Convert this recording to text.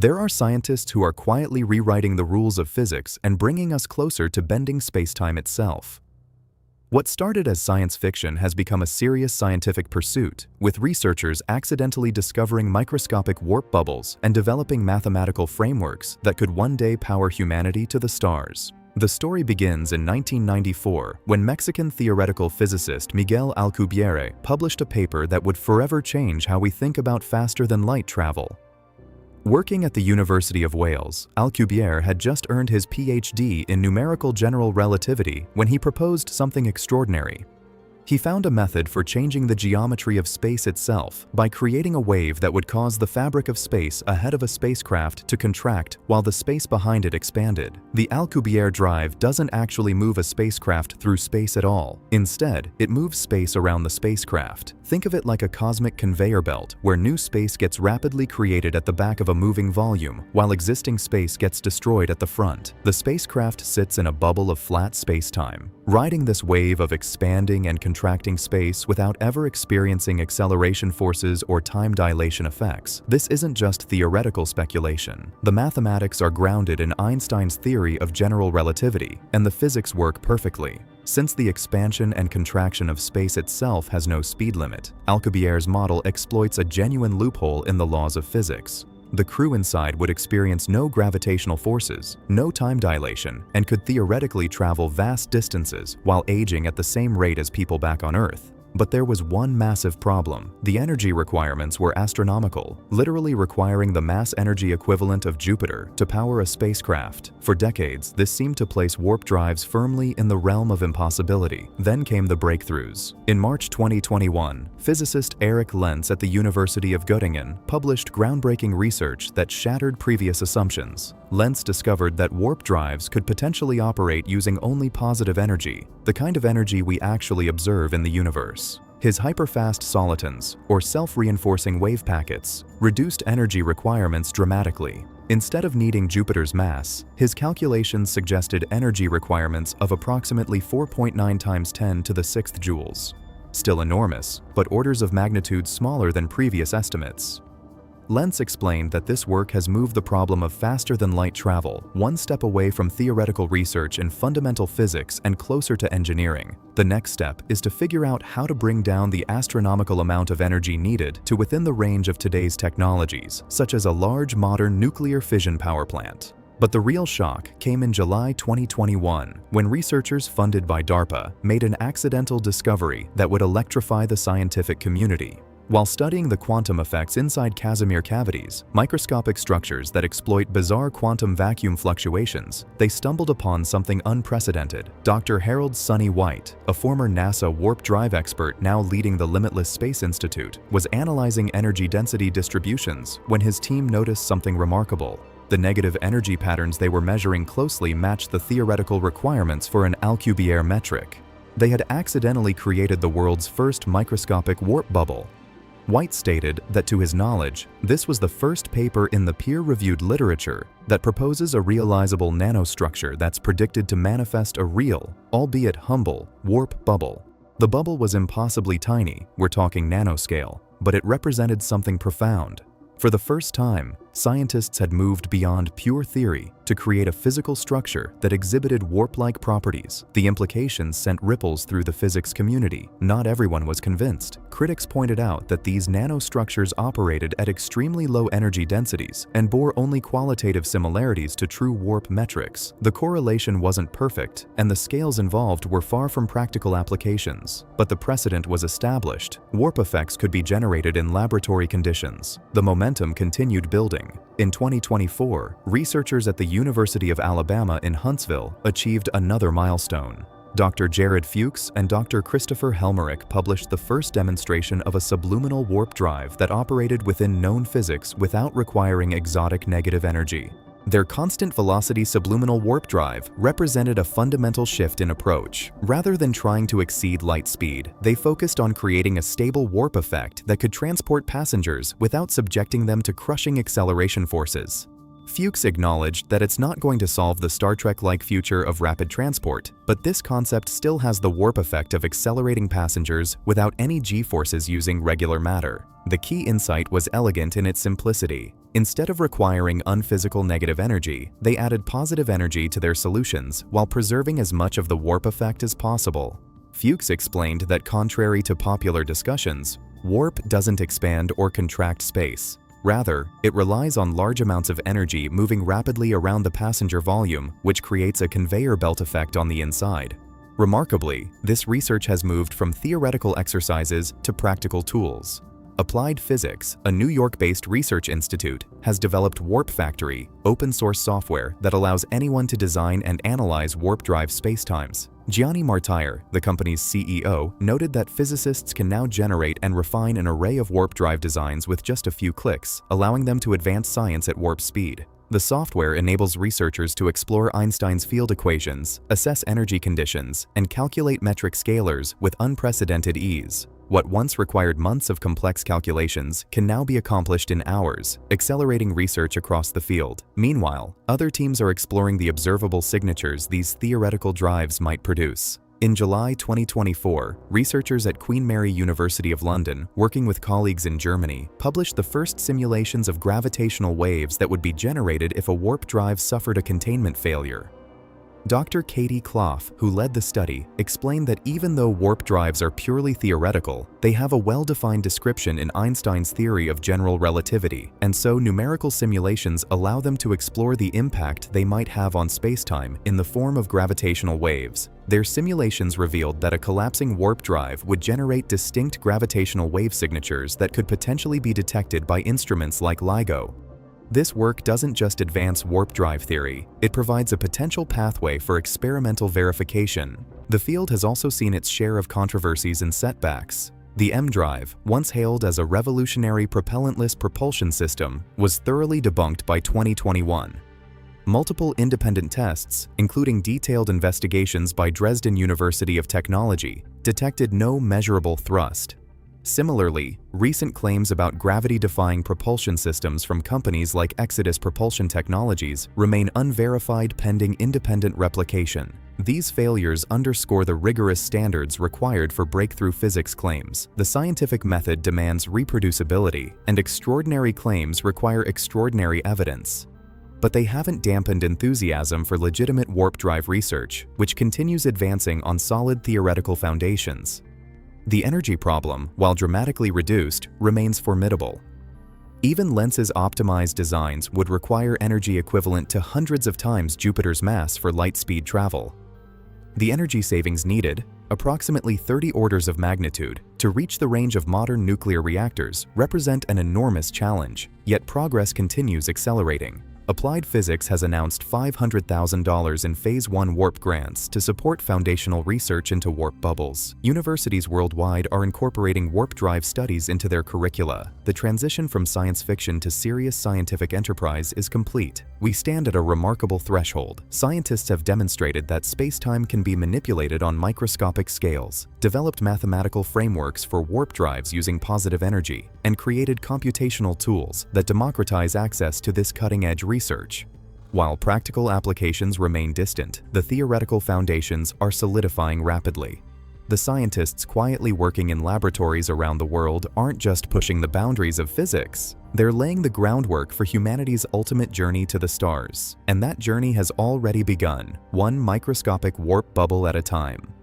There are scientists who are quietly rewriting the rules of physics and bringing us closer to bending spacetime itself. What started as science fiction has become a serious scientific pursuit, with researchers accidentally discovering microscopic warp bubbles and developing mathematical frameworks that could one day power humanity to the stars. The story begins in 1994 when Mexican theoretical physicist Miguel Alcubierre published a paper that would forever change how we think about faster-than-light travel. Working at the University of Wales, Alcubierre had just earned his PhD in numerical general relativity when he proposed something extraordinary. He found a method for changing the geometry of space itself by creating a wave that would cause the fabric of space ahead of a spacecraft to contract while the space behind it expanded. The Alcubierre drive doesn't actually move a spacecraft through space at all. Instead, it moves space around the spacecraft. Think of it like a cosmic conveyor belt where new space gets rapidly created at the back of a moving volume while existing space gets destroyed at the front. The spacecraft sits in a bubble of flat spacetime, riding this wave of expanding and contracting space without ever experiencing acceleration forces or time dilation effects. This isn't just theoretical speculation. The mathematics are grounded in Einstein's theory of general relativity, and the physics work perfectly. Since the expansion and contraction of space itself has no speed limit, Alcubierre's model exploits a genuine loophole in the laws of physics. The crew inside would experience no gravitational forces, no time dilation, and could theoretically travel vast distances while aging at the same rate as people back on Earth. But there was one massive problem. The energy requirements were astronomical, literally requiring the mass energy equivalent of Jupiter to power a spacecraft. For decades, this seemed to place warp drives firmly in the realm of impossibility. Then came the breakthroughs. In March 2021, physicist Eric Lentz at the University of Göttingen published groundbreaking research that shattered previous assumptions. Lentz discovered that warp drives could potentially operate using only positive energy, the kind of energy we actually observe in the universe. His hyperfast solitons, or self-reinforcing wave packets, reduced energy requirements dramatically. Instead of needing Jupiter's mass, his calculations suggested energy requirements of approximately 4.9 times 10 to the 6th joules. Still enormous, but orders of magnitude smaller than previous estimates. Lentz explained that this work has moved the problem of faster-than-light travel one step away from theoretical research in fundamental physics and closer to engineering. The next step is to figure out how to bring down the astronomical amount of energy needed to within the range of today's technologies, such as a large modern nuclear fission power plant. But the real shock came in July 2021, when researchers funded by DARPA made an accidental discovery that would electrify the scientific community. While studying the quantum effects inside Casimir cavities, microscopic structures that exploit bizarre quantum vacuum fluctuations, they stumbled upon something unprecedented. Dr. Harold Sonny White, a former NASA warp drive expert now leading the Limitless Space Institute, was analyzing energy density distributions when his team noticed something remarkable. The negative energy patterns they were measuring closely matched the theoretical requirements for an Alcubierre metric. They had accidentally created the world's first microscopic warp bubble. White stated that to his knowledge, this was the first paper in the peer-reviewed literature that proposes a realizable nanostructure that's predicted to manifest a real, albeit humble, warp bubble. The bubble was impossibly tiny, we're talking nanoscale, but it represented something profound. For the first time, scientists had moved beyond pure theory to create a physical structure that exhibited warp-like properties. The implications sent ripples through the physics community. Not everyone was convinced. Critics pointed out that these nanostructures operated at extremely low energy densities and bore only qualitative similarities to true warp metrics. The correlation wasn't perfect, and the scales involved were far from practical applications. But the precedent was established. Warp effects could be generated in laboratory conditions. The momentum continued building. In 2024, researchers at the University of Alabama in Huntsville achieved another milestone. Dr. Jared Fuchs and Dr. Christopher Helmerich published the first demonstration of a subluminal warp drive that operated within known physics without requiring exotic negative energy. Their constant velocity subluminal warp drive represented a fundamental shift in approach. Rather than trying to exceed light speed, they focused on creating a stable warp effect that could transport passengers without subjecting them to crushing acceleration forces. Fuchs acknowledged that it's not going to solve the Star Trek-like future of rapid transport, but this concept still has the warp effect of accelerating passengers without any g-forces using regular matter. The key insight was elegant in its simplicity. Instead of requiring unphysical negative energy, they added positive energy to their solutions while preserving as much of the warp effect as possible. Fuchs explained that contrary to popular discussions, warp doesn't expand or contract space. Rather, it relies on large amounts of energy moving rapidly around the passenger volume, which creates a conveyor belt effect on the inside. Remarkably, this research has moved from theoretical exercises to practical tools. Applied Physics, a New York-based research institute, has developed Warp Factory, open-source software that allows anyone to design and analyze warp drive spacetimes. Gianni Martire, the company's CEO, noted that physicists can now generate and refine an array of warp drive designs with just a few clicks, allowing them to advance science at warp speed. The software enables researchers to explore Einstein's field equations, assess energy conditions, and calculate metric scalars with unprecedented ease. What once required months of complex calculations can now be accomplished in hours, accelerating research across the field. Meanwhile, other teams are exploring the observable signatures these theoretical drives might produce. In July 2024, researchers at Queen Mary University of London, working with colleagues in Germany, published the first simulations of gravitational waves that would be generated if a warp drive suffered a containment failure. Dr. Katie Clough, who led the study, explained that even though warp drives are purely theoretical, they have a well-defined description in Einstein's theory of general relativity, and so numerical simulations allow them to explore the impact they might have on spacetime in the form of gravitational waves. Their simulations revealed that a collapsing warp drive would generate distinct gravitational wave signatures that could potentially be detected by instruments like LIGO. This work doesn't just advance warp drive theory, it provides a potential pathway for experimental verification. The field has also seen its share of controversies and setbacks. The M drive, once hailed as a revolutionary propellantless propulsion system, was thoroughly debunked by 2021. Multiple independent tests, including detailed investigations by Dresden University of Technology, detected no measurable thrust. Similarly, recent claims about gravity-defying propulsion systems from companies like Exodus Propulsion Technologies remain unverified pending independent replication. These failures underscore the rigorous standards required for breakthrough physics claims. The scientific method demands reproducibility, and extraordinary claims require extraordinary evidence. But they haven't dampened enthusiasm for legitimate warp drive research, which continues advancing on solid theoretical foundations. The energy problem, while dramatically reduced, remains formidable. Even Lentz's optimized designs would require energy equivalent to hundreds of times Jupiter's mass for light-speed travel. The energy savings needed, approximately 30 orders of magnitude, to reach the range of modern nuclear reactors, represent an enormous challenge, yet progress continues accelerating. Applied Physics has announced $500,000 in Phase 1 warp grants to support foundational research into warp bubbles. Universities worldwide are incorporating warp drive studies into their curricula. The transition from science fiction to serious scientific enterprise is complete. We stand at a remarkable threshold. Scientists have demonstrated that spacetime can be manipulated on microscopic scales, developed mathematical frameworks for warp drives using positive energy, and created computational tools that democratize access to this cutting-edge research. While practical applications remain distant, the theoretical foundations are solidifying rapidly. The scientists quietly working in laboratories around the world aren't just pushing the boundaries of physics. They're laying the groundwork for humanity's ultimate journey to the stars. And that journey has already begun, one microscopic warp bubble at a time.